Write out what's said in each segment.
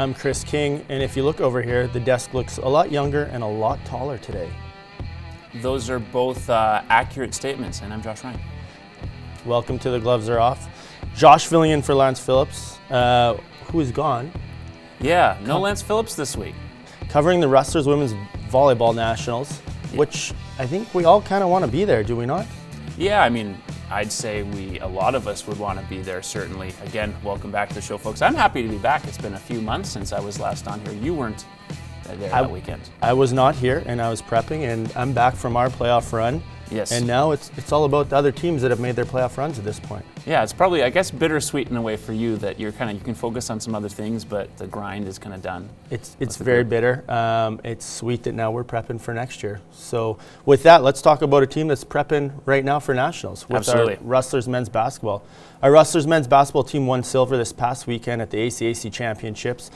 I'm Chris King, and if you look over here, the desk looks a lot younger and a lot taller today. Those are both accurate statements, and I'm Josh Ryan. Welcome to The Gloves Are Off. Josh filling in for Lance Phillips, who is gone. Yeah, no Lance Phillips this week. Covering the Rustlers Women's Volleyball Nationals, which I think we all kind of want to be there, do we not? Yeah, I mean, I'd say a lot of us would want to be there, certainly. Again, welcome back to the show, folks. I'm happy to be back. It's been a few months since I was last on here. You weren't there that weekend. I was not here, and I was prepping, and I'm back from our playoff run. Yes. And now it's all about the other teams that have made their playoff runs at this point. Yeah, it's probably, I guess, bittersweet in a way for you that you can focus on some other things, but the grind is kind of done. It's very bitter. It's sweet that now we're prepping for next year. So with that, let's talk about a team that's prepping right now for nationals with Absolutely. our Rustlers men's basketball. Our Rustlers men's basketball team won silver this past weekend at the ACAC Championships,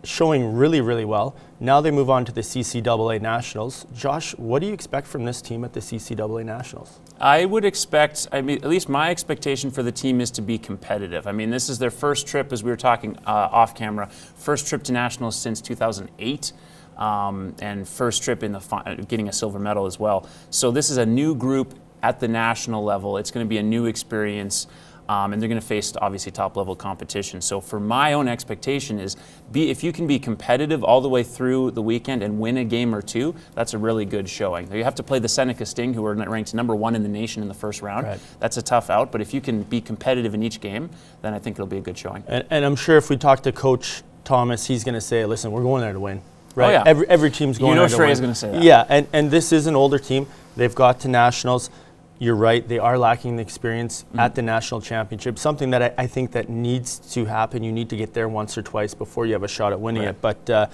showing really, really well. Now they move on to the CCAA Nationals. Josh, what do you expect from this team at the CCAA Nationals? I would expect, at least my expectation for the team is to be competitive. I mean, this is their first trip, as we were talking off camera, first trip to nationals since 2008. And first trip in getting a silver medal as well. So this is a new group at the national level. It's going to be a new experience. And they're going to face, obviously, top-level competition. So for my own expectation is, if you can be competitive all the way through the weekend and win a game or two, that's a really good showing. You have to play the Seneca Sting, who are ranked #1 in the nation in the first round. Right. That's a tough out, but if you can be competitive in each game, then I think it'll be a good showing. And I'm sure if we talk to Coach Thomas, he's going to say, listen, we're going there to win. Right? Oh, yeah. Every team's going there to win. Shrey's going to say that. Yeah, and this is an older team. They've got to nationals. You're right, they are lacking the experience at the national championship, something that I think that needs to happen. You need to get there once or twice before you have a shot at winning it. But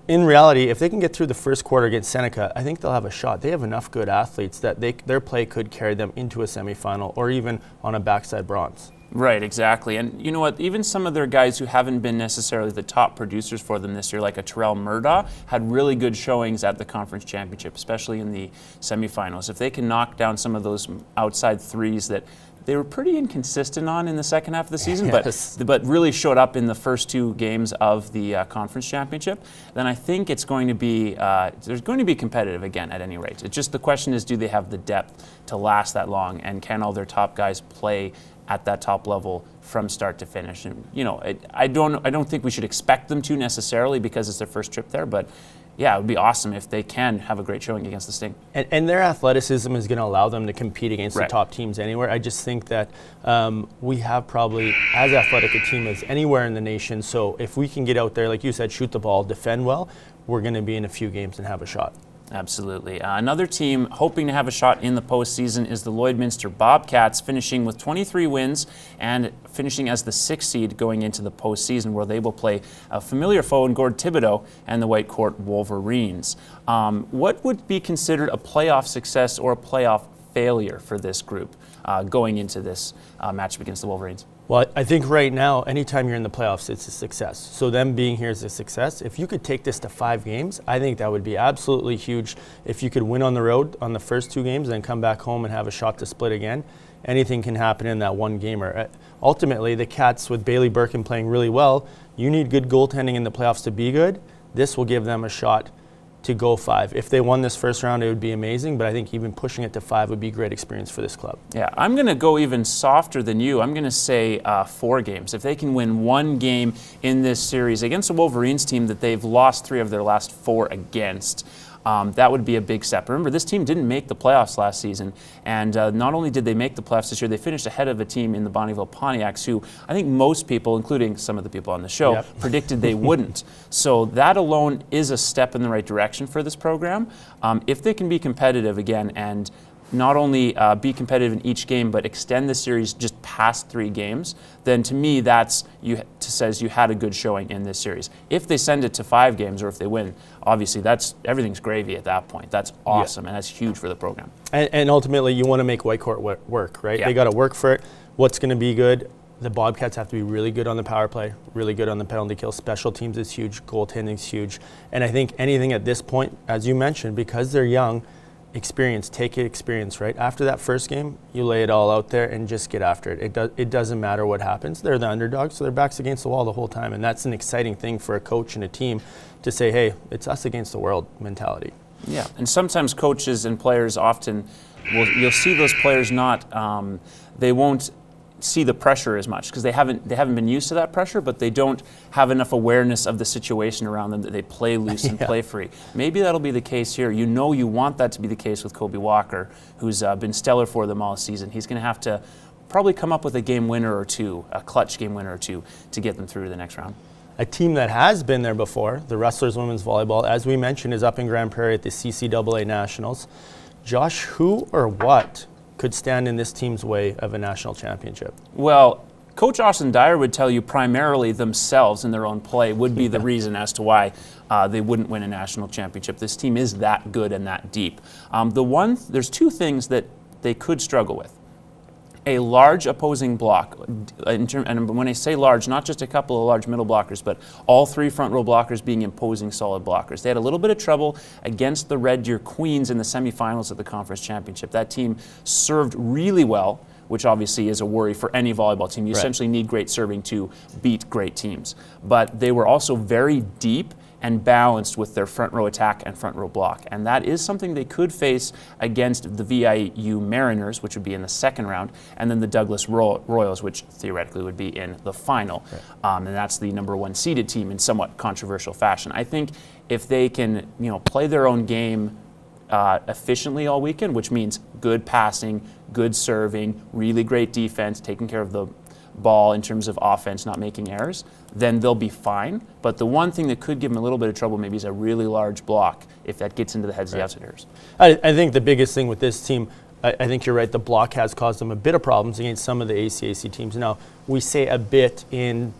in reality, if they can get through the first quarter against Seneca, I think they'll have a shot. They have enough good athletes that their play could carry them into a semifinal or even on a backside bronze. Right, exactly. And you know what, even some of their guys who haven't been necessarily the top producers for them this year, like a Terrell Murdaugh, had really good showings at the conference championship, especially in the semifinals. If they can knock down some of those outside threes that they were pretty inconsistent on in the second half of the season, yes. but really showed up in the first two games of the conference championship, then I think it's going to be, there's going to be competitive again at any rate. It's just the question is, do they have the depth to last that long, and can all their top guys play at that top level from start to finish? And you know, I don't think we should expect them to necessarily because it's their first trip there, but yeah, it would be awesome if they can have a great showing against the Sting. And their athleticism is going to allow them to compete against Right. the top teams anywhere. I just think that we have probably as athletic a team as anywhere in the nation. So if we can get out there, like you said, shoot the ball, defend well, we're going to be in a few games and have a shot. Absolutely. Another team hoping to have a shot in the postseason is the Lloydminster Bobcats, finishing with 23 wins and finishing as the 6th seed going into the postseason, where they will play a familiar foe in Gord Thibodeau and the Whitecourt Wolverines. What would be considered a playoff success or a playoff failure for this group going into this matchup against the Wolverines? Well, I think right now, anytime you're in the playoffs, it's a success. So them being here is a success. If you could take this to 5 games, I think that would be absolutely huge. If you could win on the road on the first 2 games, then come back home and have a shot to split again, anything can happen in that one gamer. Ultimately, the Cats, with Bailey Birkin playing really well, you need good goaltending in the playoffs to be good. This will give them a shot to go 5. If they won this first round, it would be amazing, but I think even pushing it to 5 would be a great experience for this club. Yeah, I'm going to go even softer than you. I'm going to say 4 games. If they can win 1 game in this series against a Wolverines team that they've lost 3 of their last 4 against, that would be a big step. Remember, this team didn't make the playoffs last season, and not only did they make the playoffs this year, they finished ahead of a team in the Bonnyville Pontiacs who I think most people, including some of the people on the show, predicted they wouldn't. So that alone is a step in the right direction for this program. If they can be competitive again and not only be competitive in each game, but extend the series just past 3 games, then to me that says you had a good showing in this series. If they send it to 5 games or if they win, obviously everything's gravy at that point. That's awesome, and that's huge for the program. And ultimately, you want to make Whitecourt work, right? Yeah. They got to work for it. What's going to be good? The Bobcats have to be really good on the power play, really good on the penalty kill. Special teams is huge. Goaltending is huge. And I think anything at this point, as you mentioned, because they're young, experience, take experience, right? After that first game, you lay it all out there and just get after it. It doesn't matter what happens. They're the underdogs, so their back's against the wall the whole time, and that's an exciting thing for a coach and a team to say, hey, it's us against the world mentality. Yeah, and sometimes coaches and players often, you'll see those players not, they won't see the pressure as much because they haven't been used to that pressure, but they don't have enough awareness of the situation around them that they play loose and play free. Maybe that'll be the case here. You know you want that to be the case with Kobe Walker, who's been stellar for them all season. He's going to have to probably come up with a game winner or two, a clutch game winner or two, to get them through to the next round. A team that has been there before, the Wrestlers Women's Volleyball, as we mentioned, is up in Grand Prairie at the CCAA Nationals. Josh, who or what could stand in this team's way of a national championship? Well, Coach Austin Dyer would tell you primarily themselves and their own play would be the reason as to why they wouldn't win a national championship. This team is that good and that deep. There's two things that they could struggle with. A large opposing block, and when I say large, not just a couple of large middle blockers, but all three front row blockers being imposing solid blockers. They had a little bit of trouble against the Red Deer Queens in the semifinals of the conference championship. That team served really well, which obviously is a worry for any volleyball team. You essentially need great serving to beat great teams. But they were also very deep and balanced with their front row attack and front row block. And that is something they could face against the VIU Mariners, which would be in the second round, and then the Douglas Royals, which theoretically would be in the final. And that's the #1 seeded team in somewhat controversial fashion. I think if they can, play their own game efficiently all weekend, which means good passing, good serving, really great defense, taking care of the ball in terms of offense, not making errors, then they'll be fine. But the one thing that could give them a little bit of trouble maybe is a really large block if that gets into the heads of the outsiders. I think the biggest thing with this team, I think you're right, the block has caused them a bit of problems against some of the ACAC teams. Now, we say a bit in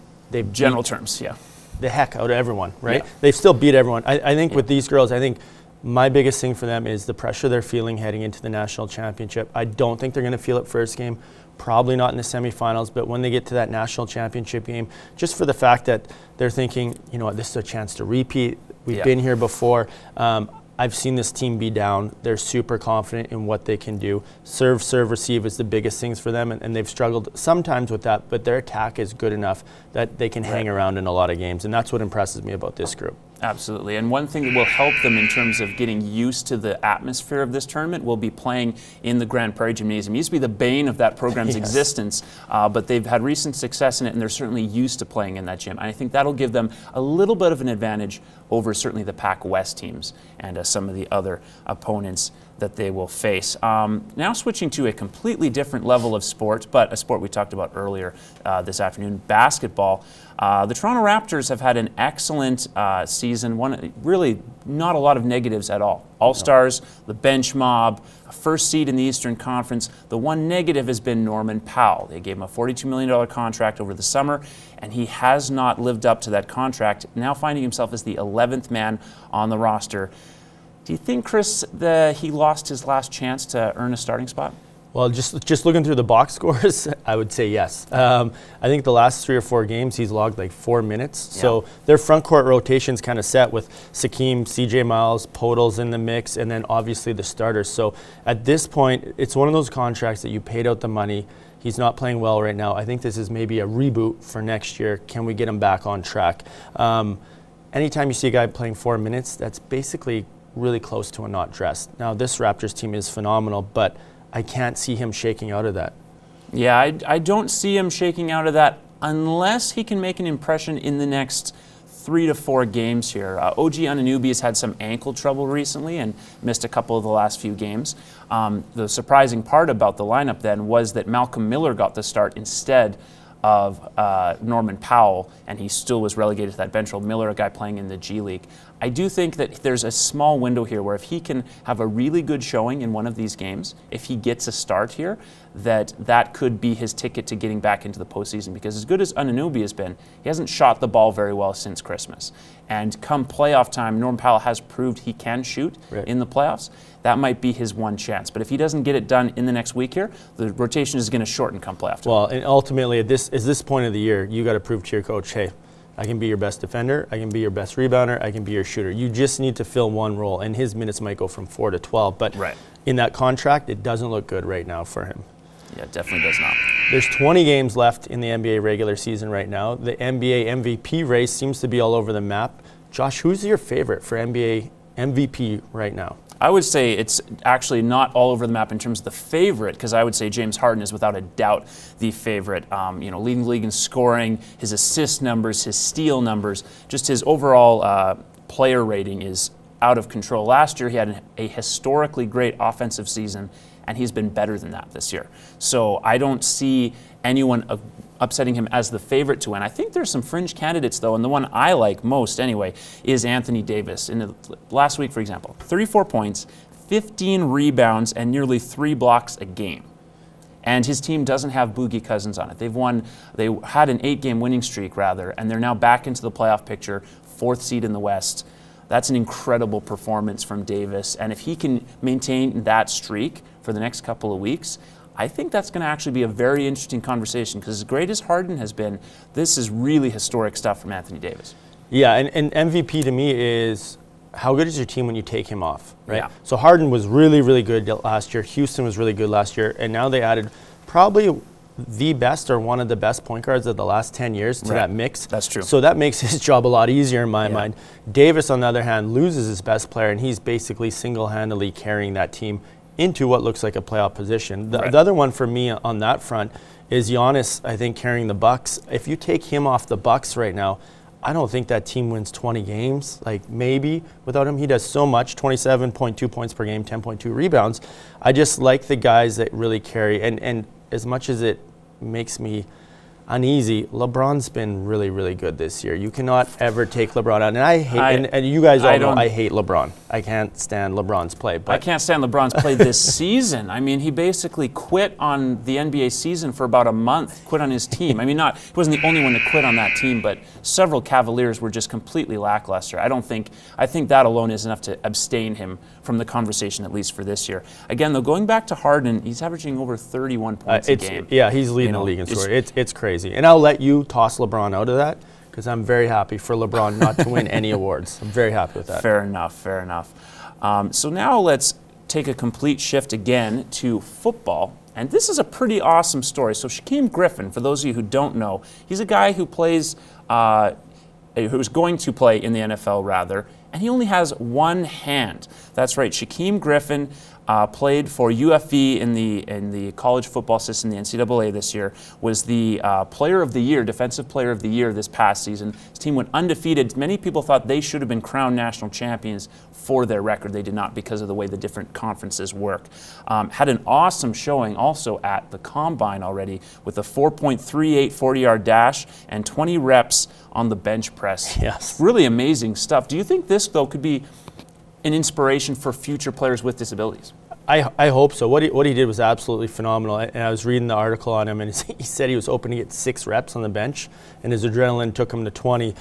general terms, yeah. The heck out of everyone, right? Yeah. They've still beat everyone. I think with these girls, I think my biggest thing for them is the pressure they're feeling heading into the national championship. I don't think they're going to feel it first game. Probably not in the semifinals, but when they get to that national championship game, just for the fact that they're thinking, this is a chance to repeat. We've been here before. I've seen this team be down. They're super confident in what they can do. Serve, receive is the biggest things for them, and they've struggled sometimes with that, but their attack is good enough that they can hang around in a lot of games, and that's what impresses me about this group. Absolutely. And one thing that will help them in terms of getting used to the atmosphere of this tournament will be playing in the Grand Prairie Gymnasium. It used to be the bane of that program's existence, but they've had recent success in it, and they're certainly used to playing in that gym. And I think that'll give them a little bit of an advantage over certainly the Pac West teams and some of the other opponents that they will face. Now switching to a completely different level of sport, but a sport we talked about earlier this afternoon, basketball. The Toronto Raptors have had an excellent season, really not a lot of negatives at all. All-Stars, the bench mob, a first seed in the Eastern Conference. The one negative has been Norman Powell. They gave him a $42 million contract over the summer, and he has not lived up to that contract, now finding himself as the 11th man on the roster. Do you think, Chris, that he lost his last chance to earn a starting spot? Well, just looking through the box scores, I would say yes. I think the last 3 or 4 games, he's logged like 4 minutes. Yeah. So their front court rotation's kind of set with Sakeem, CJ Miles, Podol's in the mix, and then obviously the starters. So at this point, it's one of those contracts that you paid out the money. He's not playing well right now. I think this is maybe a reboot for next year. Can we get him back on track? Anytime you see a guy playing 4 minutes, that's basically really close to a not dressed. Now, this Raptors team is phenomenal, but I can't see him shaking out of that. Yeah, I don't see him shaking out of that unless he can make an impression in the next 3 to 4 games here. OG Anunoby has had some ankle trouble recently and missed a couple of the last few games. The surprising part about the lineup then was that Malcolm Miller got the start instead of Norman Powell, and he still was relegated to that bench role. Miller, a guy playing in the G League. I do think that there's a small window here where if he can have a really good showing in one of these games, if he gets a start here, that could be his ticket to getting back into the postseason. Because as good as Anunoby has been, he hasn't shot the ball very well since Christmas. And come playoff time, Norman Powell has proved he can shoot in the playoffs. That might be his one chance. But if he doesn't get it done in the next week here, the rotation is going to shorten come playoff time. Well, and ultimately at this point of the year, you got to prove to your coach, hey, I can be your best defender, I can be your best rebounder, I can be your shooter. You just need to fill one role, and his minutes might go from 4 to 12. But in that contract, it doesn't look good right now for him. Yeah, it definitely does not. There's 20 games left in the NBA regular season right now. The NBA MVP race seems to be all over the map. Josh, who's your favorite for NBA MVP right now? I would say it's actually not all over the map in terms of the favorite, because I would say James Harden is without a doubt the favorite. Leading the league in scoring, his assist numbers, his steal numbers, just his overall player rating is out of control. Last year he had a historically great offensive season, and he's been better than that this year. So I don't see anyone upsetting him as the favorite to win. I think there's some fringe candidates, though, and the one I like most anyway is Anthony Davis. In the last week, for example, 34 points, 15 rebounds, and nearly 3 blocks a game. And his team doesn't have Boogie Cousins on it. They had an 8-game winning streak, rather, and they're now back into the playoff picture, 4th seed in the West. That's an incredible performance from Davis, and if he can maintain that streak for the next couple of weeks, I think that's going to actually be a very interesting conversation, because as great as Harden has been, this is really historic stuff from Anthony Davis. Yeah, and MVP to me is how good is your team when you take him off, right? Yeah. So Harden was really, really good last year. Houston was really good last year, and now they added probably the best or one of the best point guards of the last 10 years to that mix. That's true. So that makes his job a lot easier in my mind. Davis, on the other hand, loses his best player, and he's basically single-handedly carrying that team into what looks like a playoff position. The other one for me on that front is Giannis, I think, carrying the Bucks. If you take him off the Bucks right now, I don't think that team wins 20 games. Like, maybe without him. He does so much, 27.2 points per game, 10.2 rebounds. I just like the guys that really carry. And as much as it makes me uneasy, LeBron's been really, really good this year. You cannot ever take LeBron out. And I hate, and you guys all know I hate LeBron. I can't stand LeBron's play. But I can't stand LeBron's play this season. I mean, he basically quit on the NBA season for about a month, quit on his team. I mean, he wasn't the only one to quit on that team, but several Cavaliers were just completely lackluster. I think that alone is enough to abstain him from the conversation, at least for this year. Again, though, going back to Harden, he's averaging over 31 points a game. Yeah, he's leading the league in scoring. It's crazy. And I'll let you toss LeBron out of that, because I'm very happy for LeBron not to win any awards. I'm very happy with that. Fair enough, fair enough. So now let's take a complete shift again to football. And this is a pretty awesome story. So Shaquem Griffin, for those of you who don't know, he's a guy who plays, who's going to play in the NFL, rather, and he only has one hand. That's right, Shaquem Griffin played for UFE in the college football system, the NCAA this year, was the player of the year, defensive player of the year this past season. His team went undefeated. Many people thought they should have been crowned national champions for their record. They did not, because of the way the different conferences work. Had an awesome showing also at the Combine already, with a 4.38 40-yard dash and 20 reps on the bench press. Yes. Really amazing stuff. Do you think this, though, could be an inspiration for future players with disabilities? I hope so. What he did was absolutely phenomenal. And I was reading the article on him, and he said he was hoping to get 6 reps on the bench, and his adrenaline took him to 20.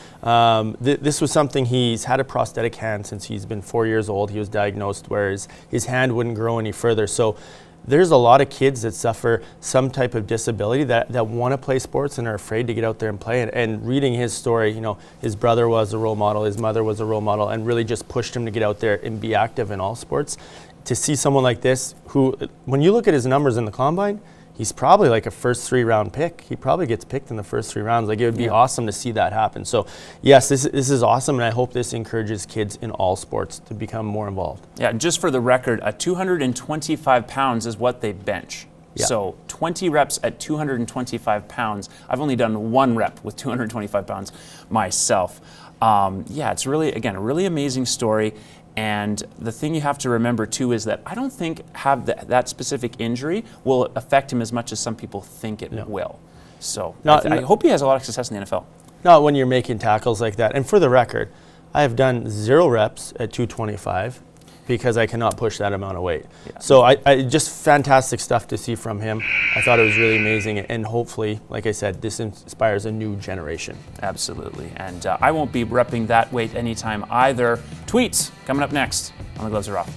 This was something, he's had a prosthetic hand since he's been 4 years old. He was diagnosed where his hand wouldn't grow any further. So there's a lot of kids that suffer some type of disability that want to play sports and are afraid to get out there and play. And reading his story, his brother was a role model, his mother was a role model, and really just pushed him to get out there and be active in all sports. To see someone like this, who, when you look at his numbers in the Combine, he's probably like a first 3-round pick. He probably gets picked in the first 3 rounds. Like, it would be awesome to see that happen. So yes, this is awesome, and I hope this encourages kids in all sports to become more involved. Yeah, just for the record, 225 pounds is what they bench. Yeah. So 20 reps at 225 pounds. I've only done 1 rep with 225 pounds myself. It's really, again, a really amazing story. And the thing you have to remember, too, is that I don't think that specific injury will affect him as much as some people think it will. So I hope he has a lot of success in the NFL. Not when you're making tackles like that. And for the record, I have done 0 reps at 225 because I cannot push that amount of weight. Yeah. So I just fantastic stuff to see from him. I thought it was really amazing, and hopefully, like I said, this inspires a new generation. Absolutely. And I won't be repping that weight anytime either. Tweets coming up next on The Gloves Are Off.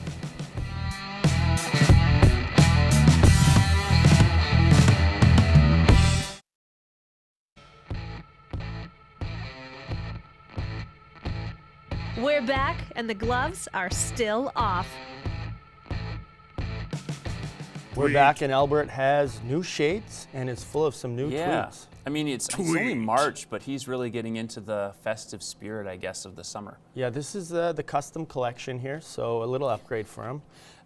We're back, and the gloves are still off. We're back, and Albert has new shades and is full of some new tweets. I mean, it's only March, but he's really getting into the festive spirit, I guess, of the summer. Yeah, this is the custom collection here, so a little upgrade for him.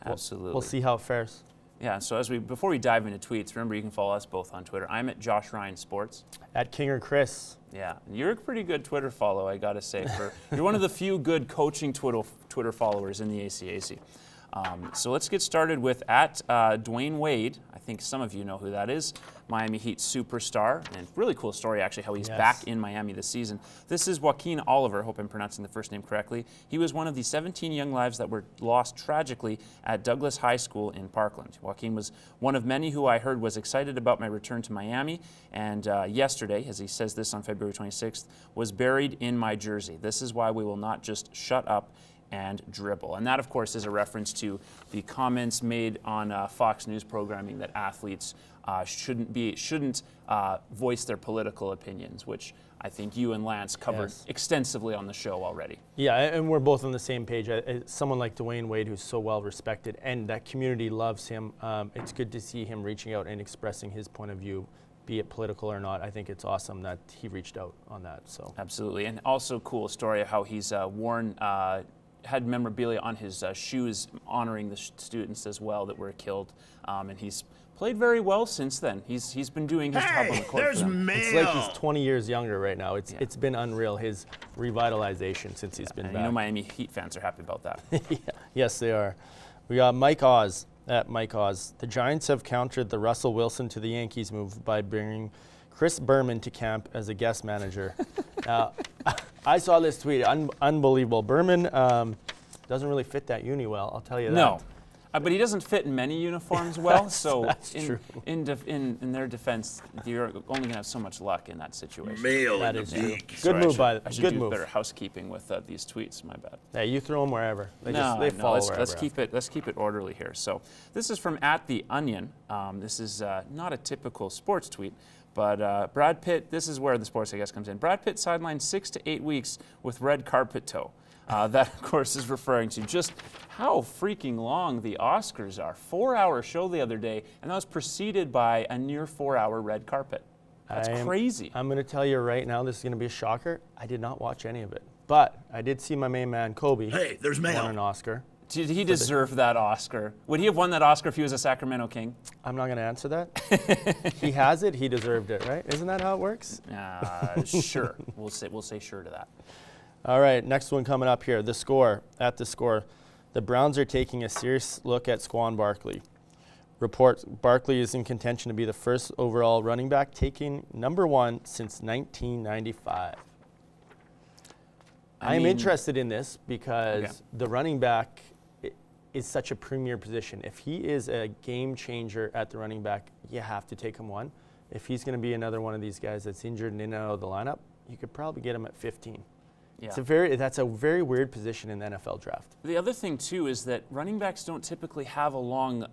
Absolutely. We'll see how it fares. Yeah, so before we dive into tweets, remember you can follow us both on Twitter. I'm at Josh Ryan Sports. At Kinger Chris. Yeah, you're a pretty good Twitter follow, I gotta say. You're one of the few good coaching Twitter followers in the ACAC. So let's get started with at Dwayne Wade. I think some of you know who that is. Miami Heat superstar, and really cool story actually how he's back in Miami this season. This is Joaquin Oliver, hope I'm pronouncing the first name correctly. He was one of the 17 young lives that were lost tragically at Douglas High School in Parkland. Joaquin was one of many who I heard was excited about my return to Miami, and yesterday, as he says this on February 26th, was buried in my jersey. This is why we will not just shut up and dribble. And that, of course, is a reference to the comments made on Fox News programming that athletes shouldn't voice their political opinions, which I think you and Lance covered extensively on the show already. Yeah, and we're both on the same page. Someone like Dwayne Wade, who's so well respected, and that community loves him. It's good to see him reaching out and expressing his point of view, be it political or not. I think it's awesome that he reached out on that. So absolutely, and also cool story of how he's had memorabilia on his shoes honoring the students as well that were killed, and he's played very well since then. He's been doing his job on the court for them. It's like he's 20 years younger right now. It's been unreal, his revitalization since he's been back. You know Miami Heat fans are happy about that. Yes, they are. We got Mike Oz at Mike Oz. The Giants have countered the Russell Wilson to the Yankees move by bringing Chris Berman to camp as a guest manager. I saw this tweet. Unbelievable. Berman doesn't really fit that uni well, I'll tell you that. No. But he doesn't fit in many uniforms well, that's true. In their defense, you're only going to have so much luck in that situation. That is true. Good move by them. I should Good do move. better housekeeping with these tweets. My bad. Yeah, you throw them wherever. They fall wherever. Let's keep it orderly here. So this is from at the Onion. This is not a typical sports tweet, but Brad Pitt. This is where the sports, I guess, comes in. Brad Pitt sidelined 6 to 8 weeks with red carpet toe. That, of course, is referring to just how freaking long the Oscars are. 4-hour show the other day, and that was preceded by a near 4-hour red carpet. That's crazy. I'm going to tell you right now, this is going to be a shocker. I did not watch any of it. But I did see my main man, Kobe, won an Oscar. Did he deserve that Oscar? Would he have won that Oscar if he was a Sacramento King? I'm not going to answer that. He has it. He deserved it, right? Isn't that how it works? Sure. We'll say sure to that. All right, next one coming up here. The Score. At The Score. The Browns are taking a serious look at Saquon Barkley. Reports Barkley is in contention to be the first overall running back, taking #1 since 1995. I'm interested in this because the running back is such a premier position. If he is a game changer at the running back, you have to take him 1. If he's going to be another one of these guys that's injured and in and out of the lineup, you could probably get him at 15. Yeah. That's a very weird position in the NFL draft. The other thing, too, is that running backs don't typically have a long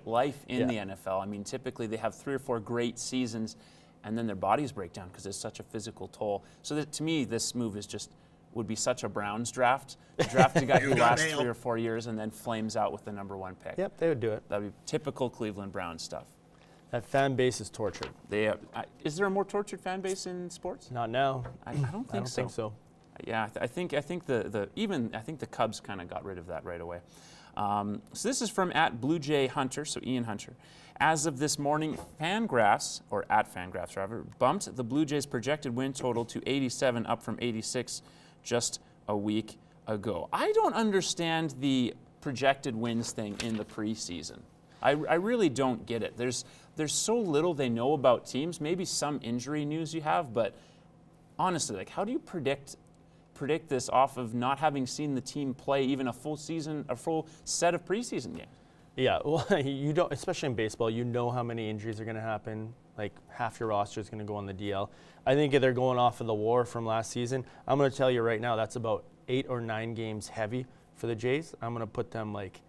life in the NFL. I mean, typically they have 3 or 4 great seasons, and then their bodies break down because it's such a physical toll. So that, to me, this move would be such a Browns draft. Draft a guy who lasts 3 or 4 years and then flames out with the #1 pick. Yep, they would do it. That would be typical Cleveland Browns stuff. That fan base is tortured. Is there a more tortured fan base in sports? Not now. I don't think so. Yeah, I think the Cubs kind of got rid of that right away. So this is from at Blue Jay Hunter, so Ian Hunter. As of this morning, Fangraphs, or at Fangraphs rather, bumped the Blue Jays' projected win total to 87, up from 86 just a week ago. I don't understand the projected wins thing in the preseason. I really don't get it. There's so little they know about teams. Maybe some injury news you have, but honestly, like, how do you predict this off of not having seen the team play even a full set of preseason games? Yeah, well, you don't, especially in baseball, you know how many injuries are going to happen. Like, half your roster is going to go on the DL. I think if they're going off of the WAR from last season, I'm going to tell you right now, that's about 8 or 9 games heavy for the Jays. I'm going to put them like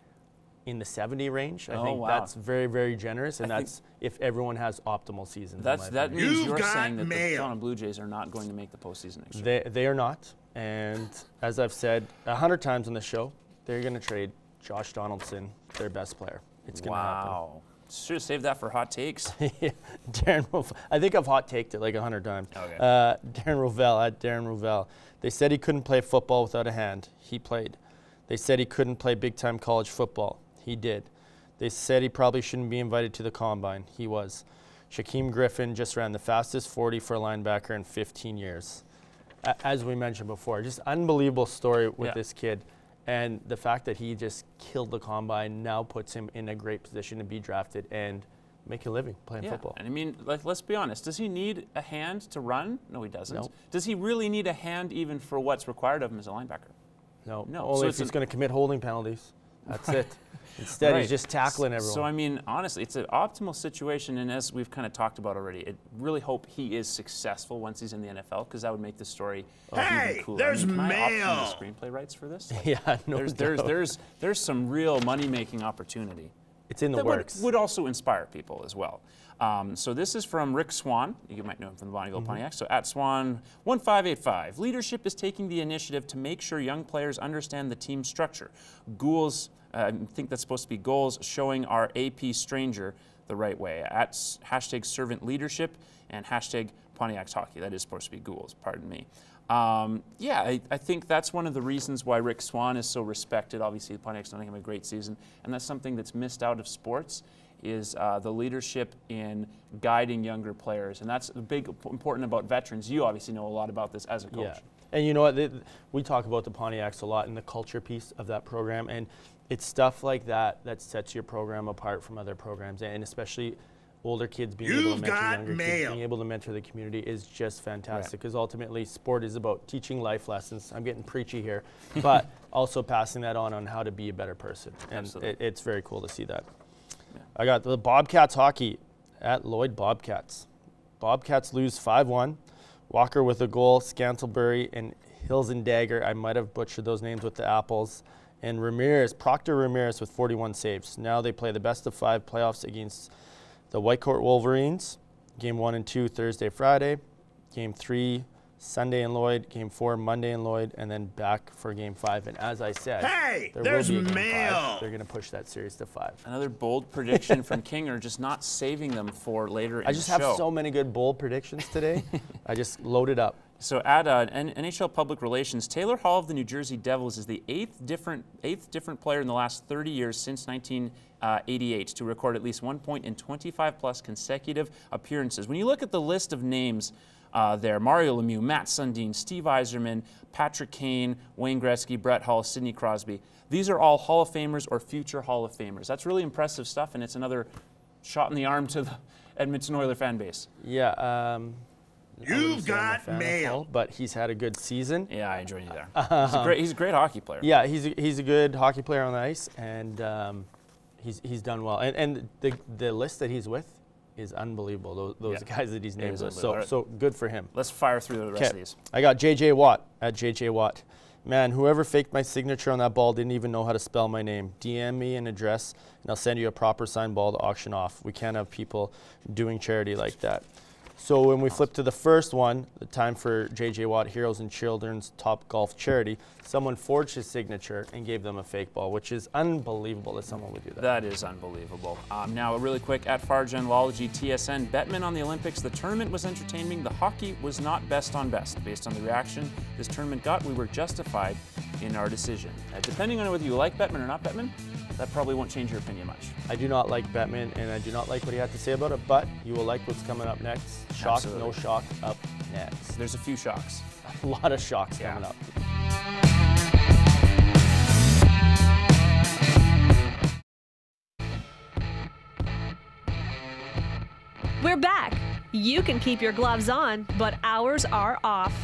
in the 70 range. I think that's very, very generous, and that's if everyone has optimal seasons. That means you're saying that the Toronto Blue Jays are not going to make the postseason next year. They are not. And as I've said 100 times on the show, they're going to trade Josh Donaldson, their best player. It's going to happen. Wow. Should have saved that for hot takes. Darren Rovell. I think I've hot taked it like 100 times. Okay. Darren Rovell, at Darren Rovell. They said he couldn't play football without a hand. He played. They said he couldn't play big-time college football. He did. They said he probably shouldn't be invited to the combine. He was. Shaquem Griffin just ran the fastest 40 for a linebacker in 15 years. As we mentioned before, just unbelievable story with this kid. And the fact that he just killed the combine now puts him in a great position to be drafted and make a living playing football. And I mean, let's be honest. Does he need a hand to run? No, he doesn't. No. Does he really need a hand even for what's required of him as a linebacker? No. No. Only So if he's going to commit holding penalties. That's it. Instead, he's just tackling everyone. So, I mean, honestly, it's an optimal situation, and as we've kind of talked about already, I really hope he is successful once he's in the NFL, because that would make the story even cooler. There's can I mail! option the screenplay rights for this? Like, yeah, no there's some real money-making opportunity. It's in the that works. would also inspire people as well. So this is from Rick Swan. You might know him from the Bonnie Gold Pontiac. So at Swan1585. Leadership is taking the initiative to make sure young players understand the team structure. Goals, I think that's supposed to be goals, showing our AP stranger the right way. At hashtag servant leadership and hashtag Pontiac's hockey. That is supposed to be goals, pardon me. I think that's one of the reasons why Rick Swan is so respected. Obviously, the Pontiac's not having a great season, and that's something that's missed out of sports, is the leadership in guiding younger players. And that's important about veterans. You obviously know a lot about this as a coach. Yeah. And you know what? We talk about the Pontiacs a lot in the culture piece of that program, and it's stuff like that that sets your program apart from other programs, and especially older kids being able to mentor younger kids, being able to mentor the community is just fantastic, because ultimately sport is about teaching life lessons. I'm getting preachy here, but also passing that on how to be a better person. And it's very cool to see that. Yeah. I got the Bobcats hockey at Lloyd Bobcats. Bobcats lose 5-1. Walker with a goal, Scantlebury and Hills and Dagger. I might have butchered those names with the apples. And Proctor Ramirez with 41 saves. Now they play the best of 5 playoffs against the Whitecourt Wolverines. Game 1 and 2 Thursday, Friday. Game 3 Sunday in Lloyd. Game 4 Monday in Lloyd, and then back for Game 5. And as I said, there's will be a Game mail. 5. They're going to push that series to 5. Another bold prediction from Kinger, just not saving them for later in the show. I just have so many good bold predictions today. I just loaded up. So at NHL Public Relations, Taylor Hall of the New Jersey Devils is the eighth different player in the last 30 years since 1988 to record at least 1 point in 25-plus consecutive appearances. When you look at the list of names there, Mario Lemieux, Matt Sundin, Steve Yzerman, Patrick Kane, Wayne Gretzky, Brett Hull, Sidney Crosby, these are all Hall of Famers or future Hall of Famers. That's really impressive stuff, and it's another shot in the arm to the Edmonton Oilers fan base. Yeah. You've got mail. But he's had a good season. Yeah, I enjoy you there. He's a great hockey player. Yeah, he's a good hockey player on the ice, and he's done well. And the list that he's with is unbelievable. Those guys that he's named with. So good for him. Let's fire through the rest of these. I got JJ Watt at JJ Watt. Man, whoever faked my signature on that ball didn't even know how to spell my name. DM me an address, and I'll send you a proper signed ball to auction off. We can't have people doing charity like that. So when we flip to the first one, the time for JJ Watt Heroes and Children's Top Golf Charity, someone forged his signature and gave them a fake ball, which is unbelievable that someone would do that. That is unbelievable. Now, really quick, at Fargenlology TSN, Bettman on the Olympics. The tournament was entertaining. The hockey was not best on best. Based on the reaction this tournament got, we were justified in our decision. Depending on whether you like Bettman or not Bettman, that probably won't change your opinion much. I do not like Bettman, and I do not like what he had to say about it, but you will like what's coming up next. Shock, Absolutely. no shock, up next. There's a few shocks. A lot of shocks coming up. We're back. You can keep your gloves on, but ours are off.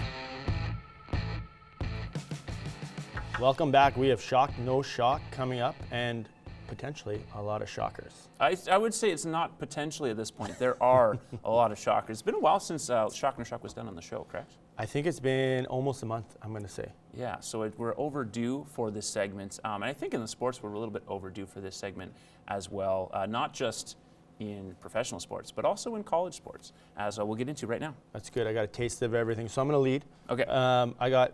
Welcome back. We have shock, no shock coming up, and potentially a lot of shockers. I would say it's not potentially at this point. There are a lot of shockers. It's been a while since Shock No Shock was done on the show, correct? I think it's been almost a month, I'm going to say. Yeah, so we're overdue for this segment. And I think in the sports, we're a little bit overdue for this segment as well. Not just in professional sports, but also in college sports, as we'll get into right now. That's good. I got a taste of everything. So I'm going to lead. Okay. I got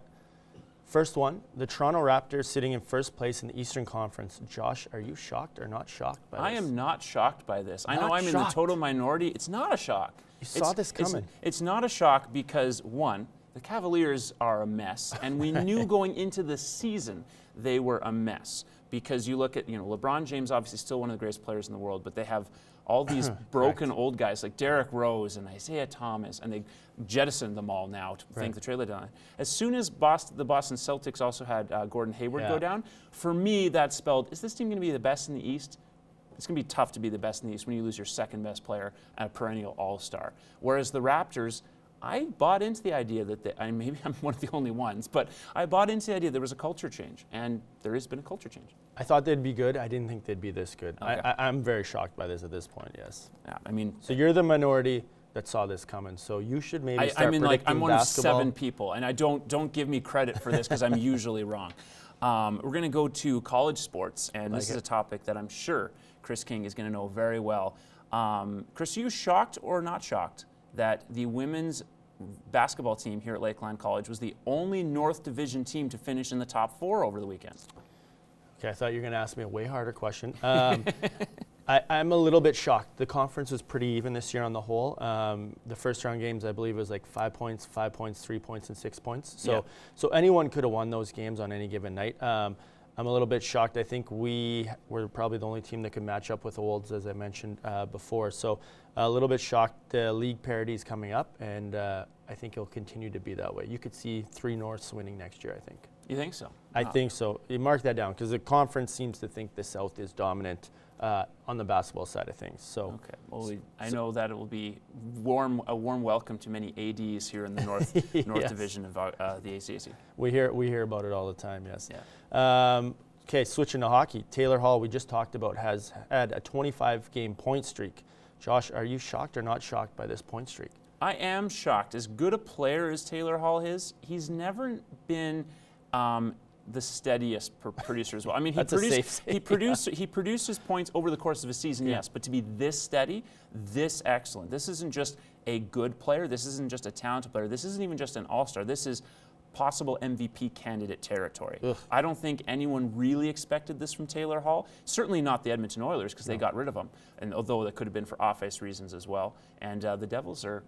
First one, the Toronto Raptors sitting in first place in the Eastern Conference. Josh, are you shocked or not shocked by this? I am not shocked by this. I know Not I'm in the shocked. total minority. It's not a shock. You saw this coming. It's not a shock because, one, the Cavaliers are a mess, and we knew going into the season they were a mess. Because you look at, LeBron James, obviously still one of the greatest players in the world, but they have all these broken old guys like Derrick Rose and Isaiah Thomas, and they jettisoned them all now to thank the trade deadline. As soon as the Boston Celtics also had Gordon Hayward go down, for me that spelled, is this team going to be the best in the East? It's going to be tough to be the best in the East when you lose your second best player and a perennial all-star. Whereas the Raptors, I bought into the idea that, maybe I'm one of the only ones, but I bought into the idea there was a culture change, and there has been a culture change. I thought they'd be good. I didn't think they'd be this good. Okay. I'm very shocked by this at this point, yes. Yeah, I mean, So you're the minority that saw this coming, so you should maybe start predicting I'm one basketball. of 7 people, and I don't give me credit for this because I'm usually wrong. We're going to go to college sports, and this is a topic that I'm sure Chris King is going to know very well. Chris, are you shocked or not shocked that the women's basketball team here at Lakeland College was the only North Division team to finish in the top 4 over the weekend? Okay, I thought you were going to ask me a way harder question. I'm a little bit shocked. The conference was pretty even this year on the whole. The first round games, I believe, was like 5 points, 3 points, and 6 points. So anyone could have won those games on any given night. I'm a little bit shocked. I think we were probably the only team that could match up with the Wolves, as I mentioned before. So a little bit shocked. The league parity is coming up, and I think it'll continue to be that way. You could see 3 Norths winning next year, I think. You think so? I think so. You mark that down because the conference seems to think the South is dominant on the basketball side of things. So okay. Well, I know that it will be a warm welcome to many ADs here in the North Yes. Division of the ACAC. We hear about it all the time. Yes. Yeah. Okay, switching to hockey. Taylor Hall, we just talked about, has had a 25-game point streak. Josh, are you shocked or not shocked by this point streak? I am shocked. As good a player as Taylor Hall is, he's never been the steadiest producer as well. I mean, he produces points over the course of a season, yes, but to be this steady, this excellent. This isn't just a good player. This isn't just a talented player. This isn't even just an all-star. This is possible MVP candidate territory. Ugh. I don't think anyone really expected this from Taylor Hall. Certainly not the Edmonton Oilers because they got rid of him, and although that could have been for off-ice reasons as well. And the Devils are,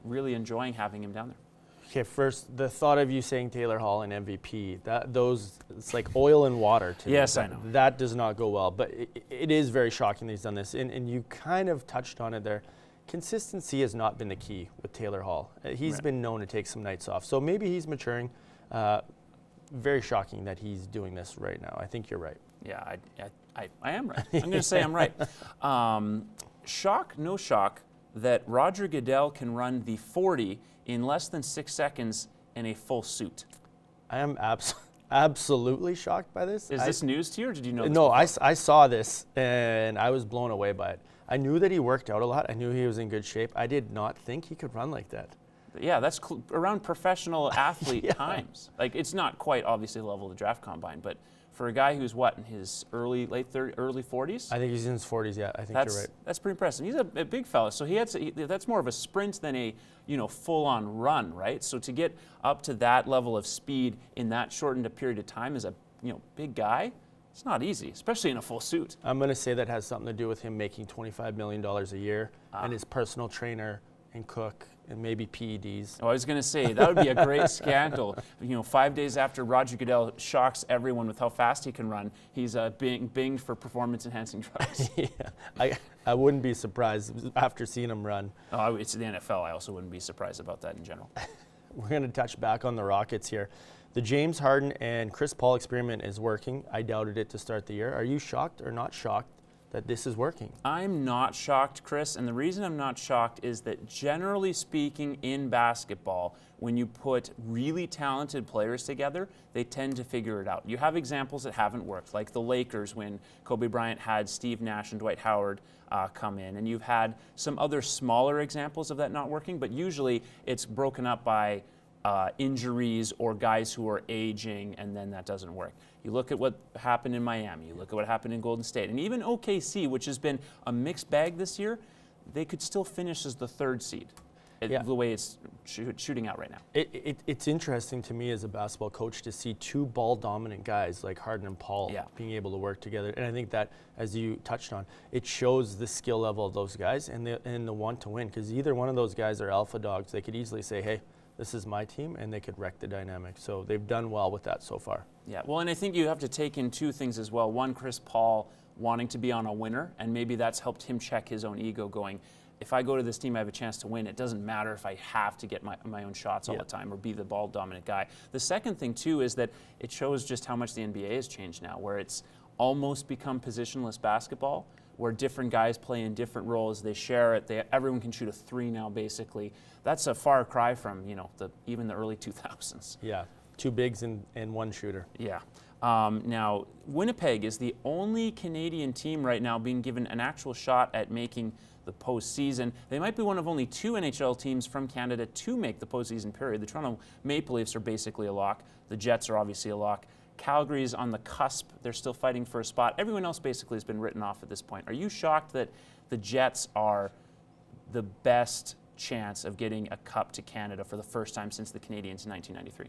really enjoying having him down there. Okay, first, the thought of you saying Taylor Hall and MVP, it's like oil and water to me. Yes, I know. That does not go well, but it is very shocking that he's done this. And you kind of touched on it there. Consistency has not been the key with Taylor Hall. He's been known to take some nights off. So maybe he's maturing. Very shocking that he's doing this right now. I think you're right. Yeah, I am right. I'm going to say I'm right. Shock, no shock, that Roger Goodell can run the 40 in less than 6 seconds in a full suit. I am absolutely shocked by this. Is this news to you, or did you know this No, before? I saw this, and I was blown away by it. I knew that he worked out a lot. I knew he was in good shape. I did not think he could run like that. Yeah, that's around professional athlete times. Like, it's not quite obviously the level of the draft combine, but for a guy who's in his early 40s? I think he's in his 40s, yeah. I think you're right. That's pretty impressive. He's a big fella, so that's more of a sprint than a full-on run, right? So to get up to that level of speed in that shortened a period of time as a big guy, it's not easy, especially in a full suit. I'm going to say that has something to do with him making $25 million a year and his personal trainer and cook and maybe PEDs. Oh, I was going to say, that would be a great scandal. 5 days after Roger Goodell shocks everyone with how fast he can run, he's being binged for performance-enhancing drugs. Yeah, I wouldn't be surprised after seeing him run. Oh, it's the NFL. I also wouldn't be surprised about that in general. We're going to touch back on the Rockets here. The James Harden and Chris Paul experiment is working. I doubted it to start the year. Are you shocked or not shocked that this is working? I'm not shocked, Chris, and the reason I'm not shocked is that generally speaking in basketball, when you put really talented players together, they tend to figure it out. You have examples that haven't worked, like the Lakers when Kobe Bryant had Steve Nash and Dwight Howard come in, and you've had some other smaller examples of that not working, but usually it's broken up by injuries or guys who are aging, and then that doesn't work. You look at what happened in Miami, you look at what happened in Golden State, and even OKC, which has been a mixed bag this year, they could still finish as the 3rd seed. the way it's shooting out right now. It's interesting to me as a basketball coach to see two ball-dominant guys like Harden and Paul being able to work together. And I think that, as you touched on, it shows the skill level of those guys and the want to win. Because either one of those guys are alpha dogs. They could easily say, hey, this is my team, and they could wreck the dynamic. So they've done well with that so far. Yeah, well, and I think you have to take in two things as well. One, Chris Paul wanting to be on a winner, and maybe that's helped him check his own ego going, if I go to this team, I have a chance to win. It doesn't matter if I have to get my own shots all the time or be the ball-dominant guy. The second thing, too, is that it shows just how much the NBA has changed now, where it's almost become positionless basketball, where different guys play in different roles. They share it. Everyone can shoot a three now, basically. That's a far cry from, even the early 2000s. Yeah, two bigs and one shooter. Yeah. Now, Winnipeg is the only Canadian team right now being given an actual shot at making the postseason. They might be one of only two NHL teams from Canada to make the postseason period. The Toronto Maple Leafs are basically a lock. The Jets are obviously a lock. Calgary's on the cusp. They're still fighting for a spot. Everyone else basically has been written off at this point. Are you shocked that the Jets are the best chance of getting a cup to Canada for the first time since the Canadiens in 1993?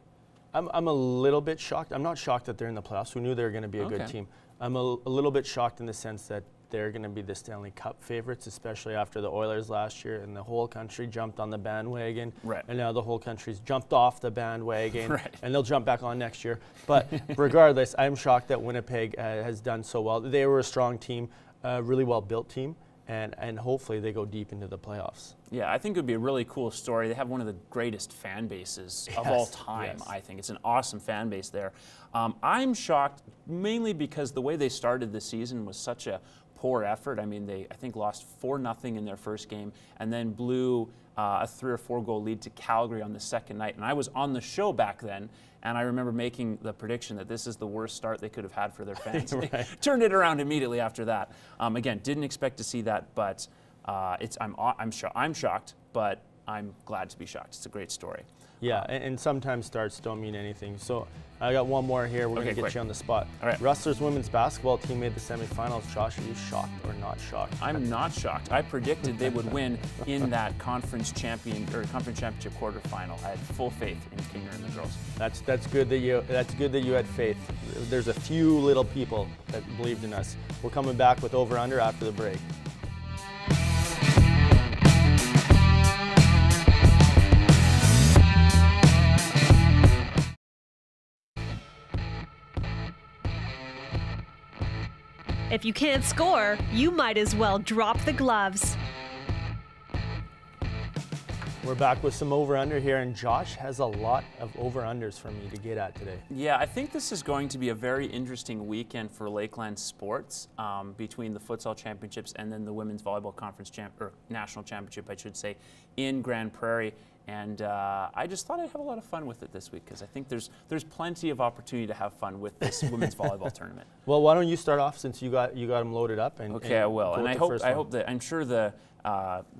I'm a little bit shocked. I'm not shocked that they're in the playoffs. We knew they were going to be a good team. I'm a little bit shocked in the sense that they're going to be the Stanley Cup favorites, especially after the Oilers last year and the whole country jumped on the bandwagon. Right. And now the whole country's jumped off the bandwagon. Right. And they'll jump back on next year. But regardless, I'm shocked that Winnipeg has done so well. They were a strong team, a really well-built team. And hopefully they go deep into the playoffs. Yeah, I think it would be a really cool story. They have one of the greatest fan bases of all time, I think. It's an awesome fan base there. I'm shocked mainly because the way they started the season was such a poor effort. I mean, they, I think, lost 4-0 in their first game and then blew a 3 or 4 goal lead to Calgary on the second night. And I was on the show back then, and I remember making the prediction that this is the worst start they could have had for their fans. They turned it around immediately after that. Again, didn't expect to see that, but I'm shocked, but I'm glad to be shocked. It's a great story. Yeah, and sometimes starts don't mean anything. So I got one more here. We're going to get you on the spot. All right. Rustlers women's basketball team made the semifinals. Josh, are you shocked or not shocked? I'm not shocked. I predicted they would win in that conference championship quarterfinal. I had full faith in Kinger and the girls. That's good that you had faith. There's a few little people that believed in us. We're coming back with Over Under after the break. If you can't score, you might as well drop the gloves. We're back with some over-under here, and Josh has a lot of over-unders for me to get at today. Yeah, I think this is going to be a very interesting weekend for Lakeland sports between the futsal championships and then the women's volleyball conference national championship, I should say, in Grand Prairie. And I just thought I'd have a lot of fun with it this week because I think there's plenty of opportunity to have fun with this women's volleyball tournament. Well, why don't you start off since you got them loaded up? Okay, I will. And I hope that I'm sure the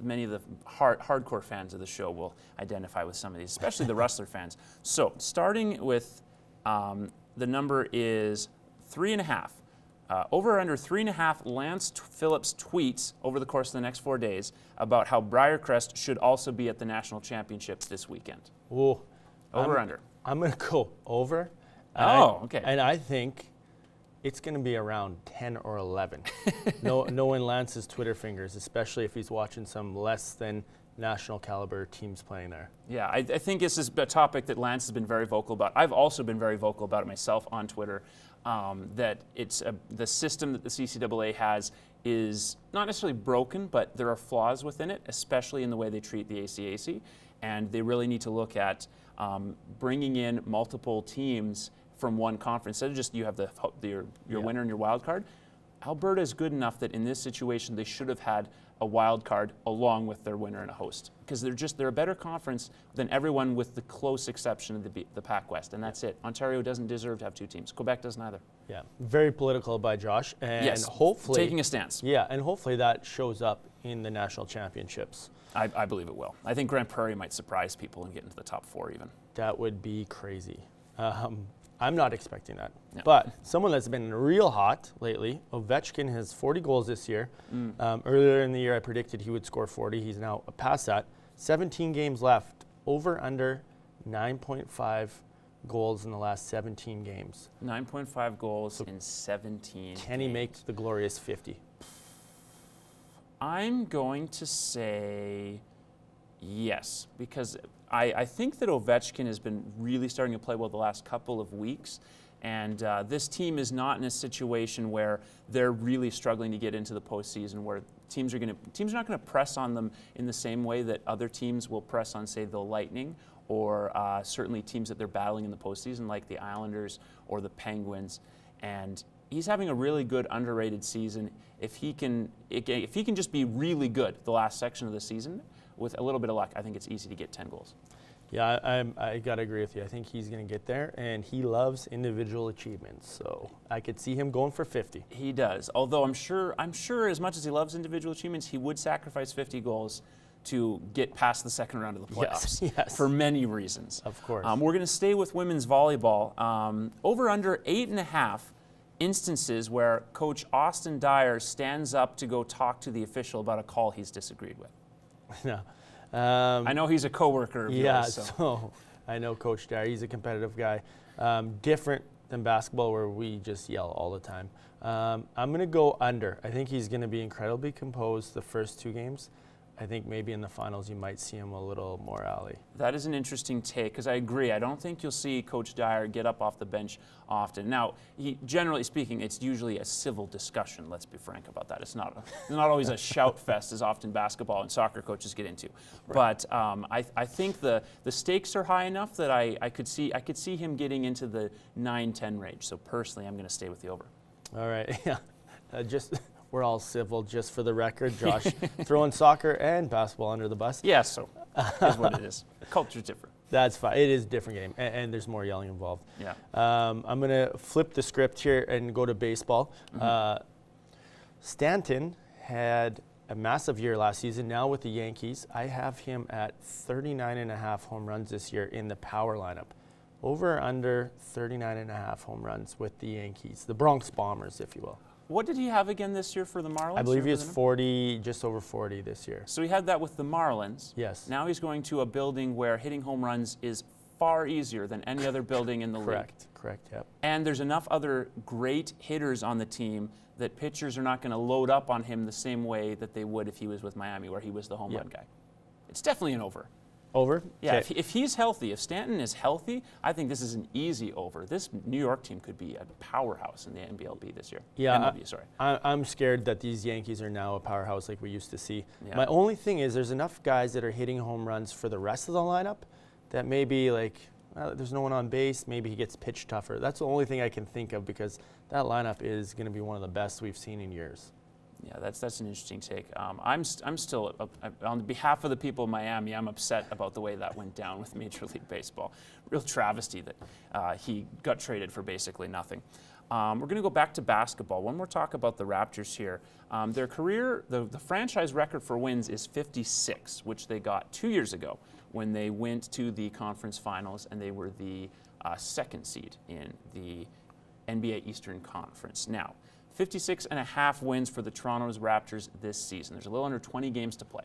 many of the hardcore fans of the show will identify with some of these, especially the Rustler fans. So starting with the number is 3.5. Over or under 3.5 Lance Phillips tweets over the course of the next 4 days about how Briarcrest should also be at the national championship this weekend. Ooh, over or under? I'm going to go over. Okay. And I think it's going to be around 10 or 11. Knowing Lance's Twitter fingers, especially if he's watching some less than national caliber teams playing there. Yeah, I think this is a topic that Lance has been very vocal about. I've also been very vocal about it myself on Twitter, that it's the system that the CCAA has is not necessarily broken, but there are flaws within it, especially in the way they treat the ACAC, and they really need to look at bringing in multiple teams from one conference. Instead of just you have your winner and your wild card, Alberta is good enough that in this situation they should have had a wild card along with their winner and a host because they're a better conference than everyone with the close exception of the Pac West, and that's it. Ontario doesn't deserve to have two teams. Quebec doesn't either. Yeah, very political by Josh, and yes, hopefully taking a stance. Yeah, and hopefully that shows up in the national championships. I believe it will. I think Grand Prairie might surprise people and get into the top 4 even. That would be crazy. I'm not expecting that. No. But someone that's been real hot lately, Ovechkin has 40 goals this year. Earlier in the year, I predicted he would score 40. He's now past that. 17 games left. Over under 9.5 goals in the last 17 games. 9.5 goals in 17 Can he make the glorious 50? I'm going to say yes, because I think that Ovechkin has been really starting to play well the last couple of weeks. And this team is not in a situation where they're really struggling to get into the postseason, where teams are not going to press on them in the same way that other teams will press on, say, the Lightning, or certainly teams that they're battling in the postseason, like the Islanders or the Penguins. And he's having a really good, underrated season. If he can just be really good the last section of the season, with a little bit of luck, I think it's easy to get 10 goals. Yeah, I got to agree with you. I think he's going to get there, and he loves individual achievements. So I could see him going for 50. He does. Although I'm sure as much as he loves individual achievements, he would sacrifice 50 goals to get past the second round of the playoffs. Yes. For many reasons. Of course. We're going to stay with women's volleyball. Over under 8.5 instances where Coach Austin Dyer stands up to go talk to the official about a call he's disagreed with. No. I know he's a coworker of yours. So I know Coach Dyer. He's a competitive guy. Different than basketball, where we just yell all the time. I'm going to go under. I think he's going to be incredibly composed the first 2 games. I think maybe in the finals you might see him a little more alley. That is an interesting take, because I agree. I don't think you'll see Coach Dyer get up off the bench often. Now, generally speaking, it's usually a civil discussion. Let's be frank about that. It's not always a shout fest, as often basketball and soccer coaches get into. Right. But I think the stakes are high enough that I could see him getting into the 9-10 range. So personally, I'm going to stay with the over. All right. Yeah. We're all civil, just for the record. Josh throwing soccer and basketball under the bus. Yeah, so is what it is. Culture's different. That's fine. It is a different game, and there's more yelling involved. Yeah. I'm going to flip the script here and go to baseball. Mm-hmm. Stanton had a massive year last season. Now with the Yankees, I have him at 39.5 home runs this year in the power lineup. Over or under 39.5 home runs with the Yankees, the Bronx Bombers, if you will. What did he have again this year for the Marlins? I believe he has 40, just over 40 this year. So he had that with the Marlins. Yes. Now he's going to a building where hitting home runs is far easier than any other building in the league. Correct, yep. And there's enough other great hitters on the team that pitchers are not going to load up on him the same way that they would if he was with Miami, where he was the home run guy. It's definitely an over. Over? Yeah, Okay. if he's healthy, if Stanton is healthy, I think this is an easy over. This New York team could be a powerhouse in the NBLB this year. Yeah, MLB, sorry. I'm scared that these Yankees are now a powerhouse like we used to see. Yeah. My only thing is there's enough guys that are hitting home runs for the rest of the lineup that maybe there's no one on base, maybe he gets pitched tougher. That's the only thing I can think of, because that lineup is going to be one of the best we've seen in years. Yeah, that's an interesting take. I'm still, on behalf of the people of Miami, I'm upset about the way that went down with Major League Baseball. Real travesty that he got traded for basically nothing. We're going to go back to basketball. One more talk about the Raptors here. Their career, the franchise record for wins is 56, which they got 2 years ago when they went to the conference finals, and they were the second seed in the NBA Eastern Conference. Now, 56.5 wins for the Toronto Raptors this season. There's a little under 20 games to play.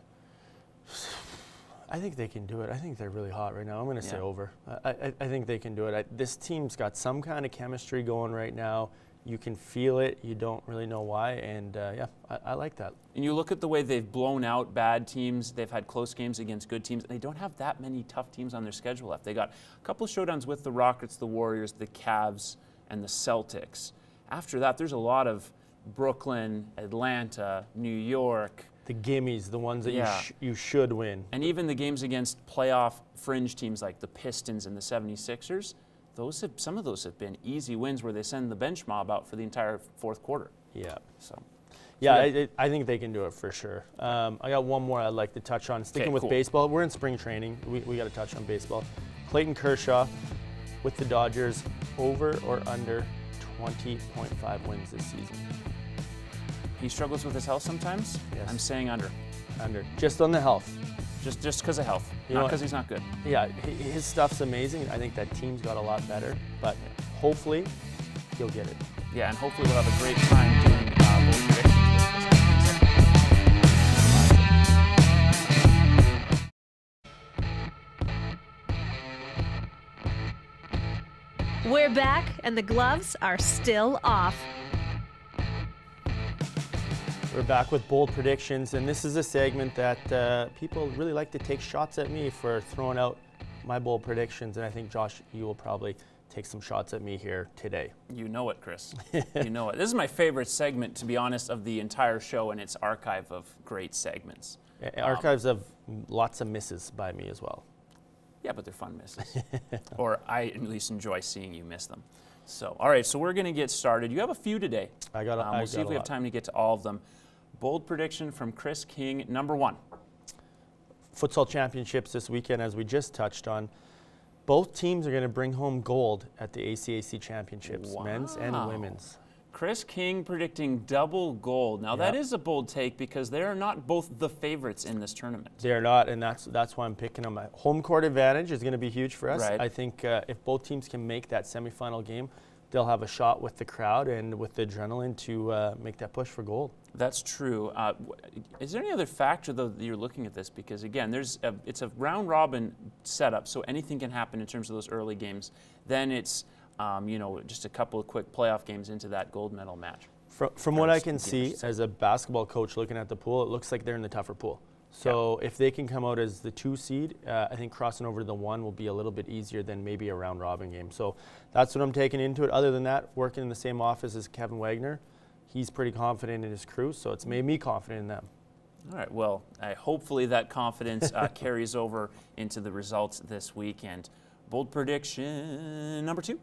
I think they can do it. I think they're really hot right now. I'm going to say over. I think they can do it. This team's got some kind of chemistry going right now. You can feel it. You don't really know why. And, I like that. And you look at the way they've blown out bad teams. They've had close games against good teams. And they don't have that many tough teams on their schedule left. They got a couple of showdowns with the Rockets, the Warriors, the Cavs, and the Celtics. After that, there's a lot of Brooklyn, Atlanta, New York. The gimmies, the ones that you should win. And even the games against playoff fringe teams like the Pistons and the 76ers, some of those have been easy wins where they send the bench mob out for the entire fourth quarter. Yeah. So I think they can do it for sure. I got one more I'd like to touch on. Sticking with baseball, we're in spring training. We got to touch on baseball. Clayton Kershaw with the Dodgers, over or under 20.5 wins this season. He struggles with his health sometimes. Yes. I'm saying under. Under. Just on the health. Just because of health, not because he's not good. Yeah, his stuff's amazing. I think that team's got a lot better, but hopefully he'll get it. Yeah, and hopefully we'll have a great time doing both predictions. We're back, and the gloves are still off. We're back with bold predictions, and this is a segment that people really like to take shots at me for throwing out my bold predictions, and I think, Josh, you will probably take some shots at me here today. You know it, Chris. You know it. This is my favorite segment, to be honest, of the entire show and its archive of great segments. Archives of lots of misses by me as well. Yeah, but they're fun misses. Or I at least enjoy seeing you miss them. So, all right, so we're going to get started. You have a few today. We'll see if we have time to get to all of them. Bold prediction from Chris King, number 1. Futsal championships this weekend, as we just touched on. Both teams are going to bring home gold at the ACAC championships, men's and women's. Chris King predicting double gold. Now, that is a bold take because they are not both the favorites in this tournament. They're not, and that's why I'm picking them. Home court advantage is going to be huge for us. Right. I think if both teams can make that semifinal game, they'll have a shot with the crowd and with the adrenaline to make that push for gold. That's true. Is there any other factor, though, that you're looking at this? Because, again, it's a round-robin setup, so anything can happen in terms of those early games. Then it's just a couple of quick playoff games into that gold medal match. From what I can see as a basketball coach looking at the pool, it looks like they're in the tougher pool. So if they can come out as the 2 seed, I think crossing over to the 1 will be a little bit easier than maybe a round robin game. So that's what I'm taking into it. Other than that, working in the same office as Kevin Wagner, he's pretty confident in his crew, so it's made me confident in them. All right, well, hopefully that confidence carries over into the results this weekend. Bold prediction number 2.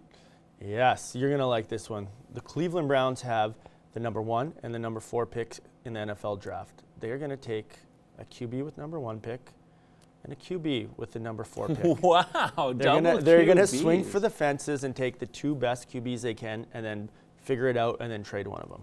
Yes, you're going to like this one. The Cleveland Browns have the number 1 and the number 4 picks in the NFL draft. They're going to take a QB with number 1 pick and a QB with the number 4 pick. Wow, they're going to swing for the fences and take the 2 best QBs they can and then figure it out and then trade one of them.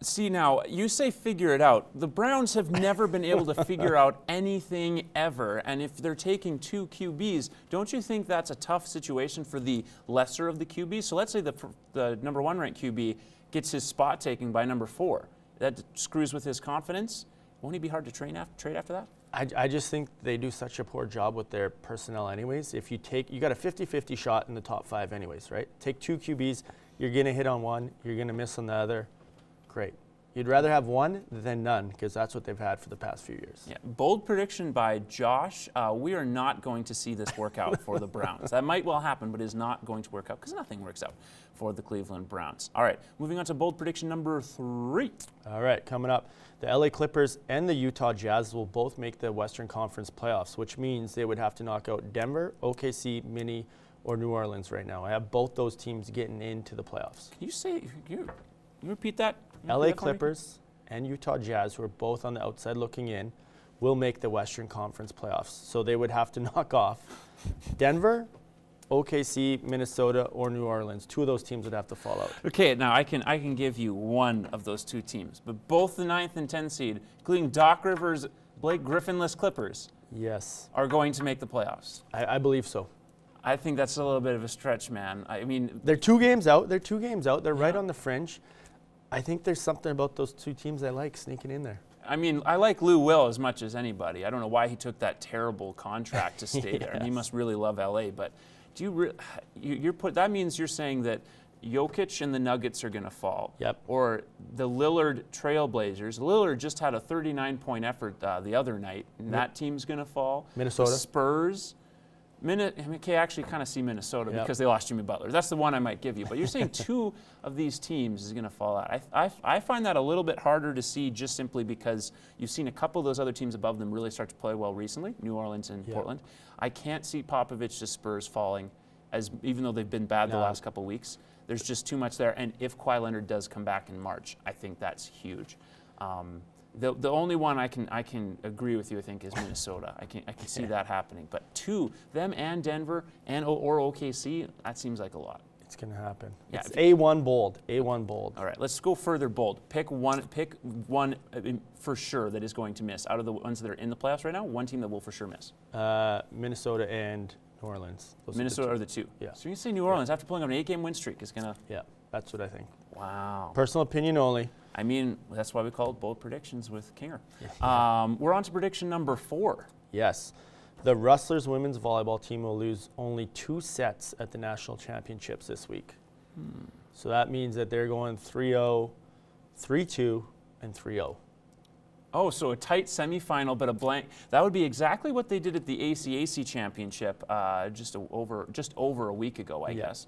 See, now, you say figure it out. The Browns have never been able to figure out anything ever. And if they're taking 2 QBs, don't you think that's a tough situation for the lesser of the QBs? So let's say the number 1 ranked QB gets his spot taken by number 4. That screws with his confidence. Won't he be hard to trade after that? I just think they do such a poor job with their personnel anyways. If you got a 50-50 shot in the top 5 anyways, right? Take 2 QBs, you're going to hit on one, you're going to miss on the other. Great. You'd rather have one than none because that's what they've had for the past few years. Yeah. Bold prediction by Josh. We are not going to see this work out for the Browns. That might well happen, but is not going to work out because nothing works out for the Cleveland Browns. All right, moving on to bold prediction number 3. All right, coming up, the LA Clippers and the Utah Jazz will both make the Western Conference playoffs, which means they would have to knock out Denver, OKC, Mini, or New Orleans right now. I have both those teams getting into the playoffs. Can you repeat that? LA Clippers and Utah Jazz, who are both on the outside looking in, will make the Western Conference playoffs. So they would have to knock off Denver, OKC, Minnesota, or New Orleans. 2 of those teams would have to fall out. Okay, now I can give you one of those 2 teams, but both the 9th and 10th seed, including Doc Rivers, Blake Griffinless Clippers, yes, are going to make the playoffs. I believe so. I think that's a little bit of a stretch, man. I mean, they're 2 games out. They're right on the fringe. I think there's something about those 2 teams I like sneaking in there. I mean, I like Lou Will as much as anybody. I don't know why he took that terrible contract to stay there. And he must really love LA. But do that means you're saying that Jokic and the Nuggets are going to fall. Yep. Or the Lillard Trailblazers. Lillard just had a 39-point effort the other night, and that team's going to fall. Minnesota. The Spurs. I actually kind of see Minnesota because they lost Jimmy Butler. That's the one I might give you. But you're saying 2 of these teams is going to fall out. I find that a little bit harder to see just simply because you've seen a couple of those other teams above them really start to play well recently, New Orleans and Portland. I can't see Popovich's Spurs falling, even though they've been bad the last couple of weeks. There's just too much there. And if Kawhi Leonard does come back in March, I think that's huge. The only one I can agree with you, I think, is Minnesota. I can see that happening. But 2, them and Denver or OKC, that seems like a lot. It's going to happen. Yeah. It's A1 bold. A1 bold. All right, let's go further bold. Pick one for sure that is going to miss. Out of the ones that are in the playoffs right now, one team that will for sure miss. Minnesota and New Orleans. Minnesota are the 2. Yeah. So you can say New Orleans, after pulling up an 8-game win streak, is going to... Yeah, that's what I think. Wow. Personal opinion only. I mean, that's why we call it bold predictions with Kinger. We're on to prediction number 4. Yes. The Rustlers women's volleyball team will lose only 2 sets at the national championships this week. So that means that they're going 3-0, 3-2, and 3-0. Oh, so a tight semifinal, but a blank. That would be exactly what they did at the ACAC championship just over a week ago, I guess.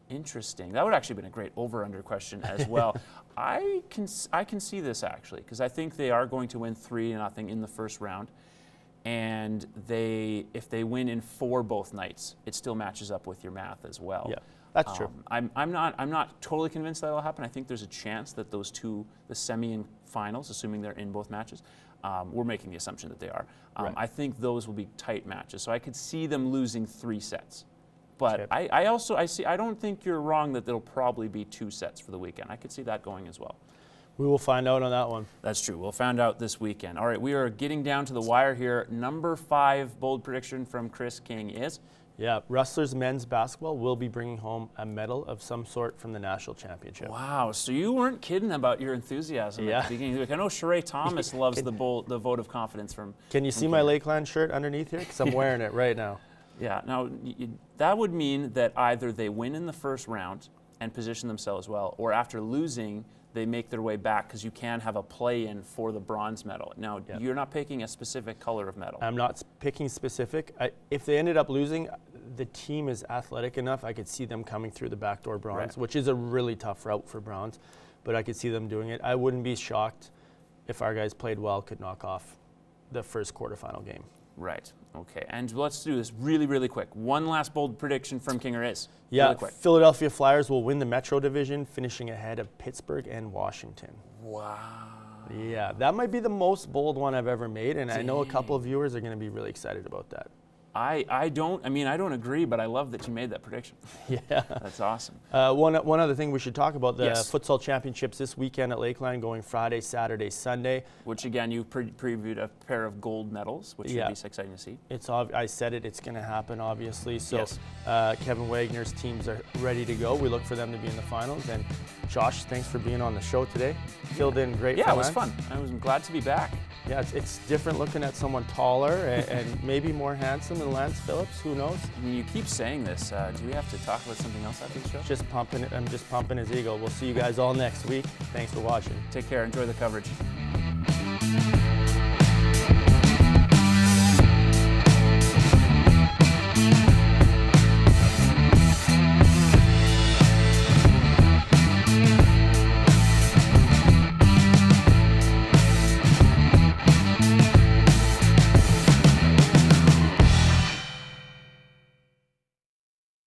Interesting. That would actually have been a great over/under question as well. I can see this actually, because I think they are going to win 3-0 in the first round, and if they win in 4 both nights, it still matches up with your math as well. Yeah, that's true. I'm not totally convinced that'll happen. I think there's a chance that those two, the semi and finals, assuming they're in both matches, we're making the assumption that they are. Right. I think those will be tight matches, so I could see them losing 3 sets. But Chip. I don't think you're wrong that there'll probably be 2 sets for the weekend. I could see that going as well. We will find out on that one. That's true. We'll find out this weekend. All right, we are getting down to the wire here. Number 5 bold prediction from Chris King is? Yeah, Rustlers men's basketball will be bringing home a medal of some sort from the national championship. Wow, so you weren't kidding about your enthusiasm at the beginning. Like, I know Sheree Thomas loves the vote of confidence from. Can you see my Lakeland shirt underneath here? Because I'm wearing it right now. Yeah, now that would mean that either they win in the first round and position themselves well, or after losing, they make their way back, because you can have a play-in for the bronze medal. Now, you're not picking a specific color of medal. I'm not picking specific. If they ended up losing, the team is athletic enough. I could see them coming through the backdoor bronze, which is a really tough route for bronze, but I could see them doing it. I wouldn't be shocked if our guys played well, could knock off the first quarterfinal game. Right. Okay. And let's do this really, really quick. One last bold prediction from Kinger is. Yeah, really quick. Philadelphia Flyers will win the Metro Division, finishing ahead of Pittsburgh and Washington. Wow. Yeah, that might be the most bold one I've ever made, and I know a couple of viewers are going to be really excited about that. I don't agree, but I love that you made that prediction. Yeah. That's awesome. One other thing we should talk about, the Yes. futsal championships this weekend at Lakeland, going Friday, Saturday, Sunday. Which, again, you previewed a pair of gold medals, which should be exciting to see. I said it's going to happen, obviously. So Yes. Kevin Wagner's teams are ready to go. We look for them to be in the finals. And Josh, thanks for being on the show today. Filled in great. Yeah, it was fun. I was glad to be back. Yeah, it's different looking at someone taller and maybe more handsome than Lance Phillips. Who knows? I mean, you keep saying this. Do we have to talk about something else after the show? I'm just pumping his ego. We'll see you guys all next week. Thanks for watching. Take care. Enjoy the coverage.